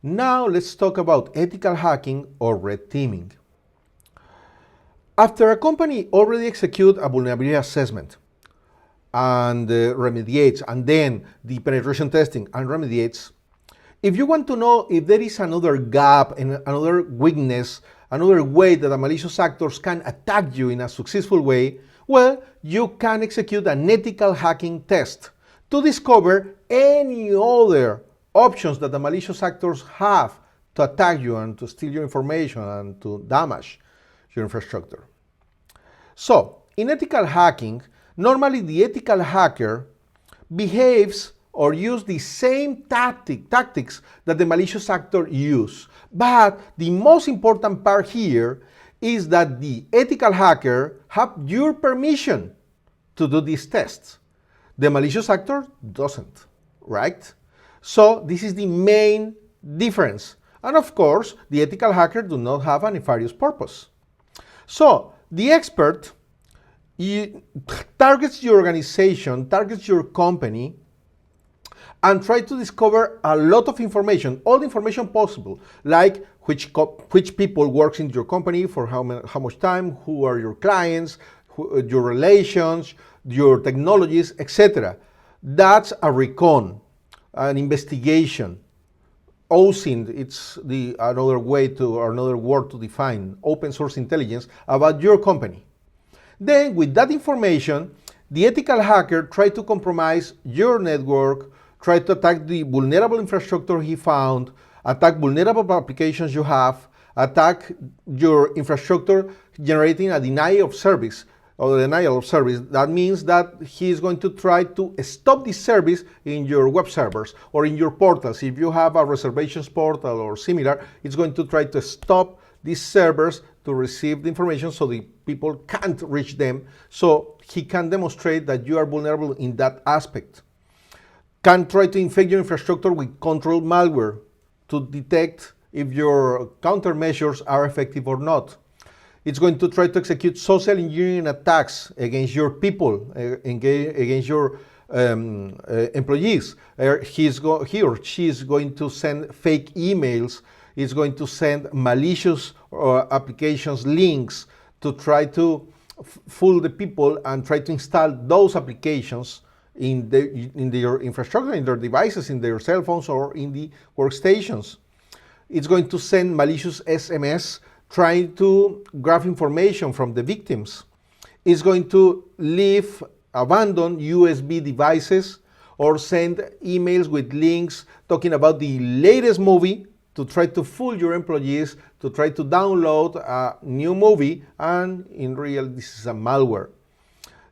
Now let's talk about ethical hacking or red teaming. After a company already executes a vulnerability assessment and remediates, and then the penetration testing and remediates, if you want to know if there is another gap and another weakness, another way that the malicious actors can attack you in a successful way, well, you can execute an ethical hacking test to discover any other options that the malicious actors have to attack you and to steal your information and to damage your infrastructure. So, in ethical hacking, normally the ethical hacker behaves or use the same tactics that the malicious actor use. But the most important part here is that the ethical hacker have your permission to do these tests. The malicious actor doesn't, right? So this is the main difference. And of course, the ethical hacker do not have a nefarious purpose. So the expert targets your organization, targets your company, and try to discover a lot of information, all the information possible, like which people works in your company for how much time, who are your clients, your relations, your technologies, etc. That's a recon, an investigation. OSINT, it's another word to define open source intelligence about your company. Then, with that information, the ethical hacker tries to compromise your network, try to attack the vulnerable infrastructure he found, attack vulnerable applications you have, attack your infrastructure, generating a denial of service. That means that he is going to try to stop this service in your web servers or in your portals. If you have a reservations portal or similar, it's going to try to stop these servers to receive the information so the people can't reach them, so he can demonstrate that you are vulnerable in that aspect. Can try to infect your infrastructure with controlled malware to detect if your countermeasures are effective or not. It's going to try to execute social engineering attacks against your people, against your employees. He or she is going to send fake emails. It's going to send malicious applications links to try to fool the people and try to install those applications in their infrastructure, in their devices, in their cell phones, or in the workstations. It's going to send malicious SMS trying to grab information from the victims. It's going to leave abandoned USB devices or send emails with links talking about the latest movie to try to fool your employees, to try to download a new movie, and in real, this is a malware.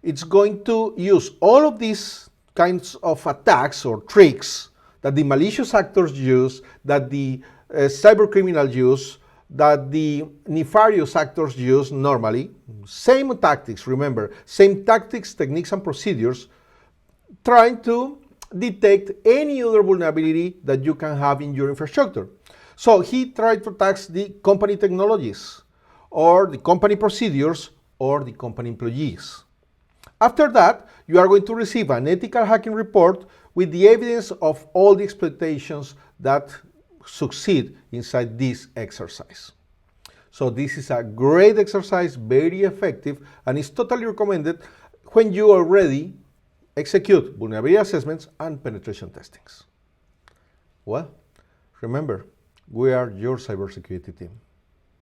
It's going to use all of these kinds of attacks or tricks that the malicious actors use, that the cyber criminals use, that the nefarious actors use normally. Same tactics, remember, same tactics, techniques, and procedures, trying to detect any other vulnerability that you can have in your infrastructure. So he tried to attack the company technologies, or the company procedures, or the company employees. After that, you are going to receive an ethical hacking report with the evidence of all the exploitations that succeed inside this exercise. So this is a great exercise, very effective, and is totally recommended when you already execute vulnerability assessments and penetration testings. Well, remember, we are your cybersecurity team.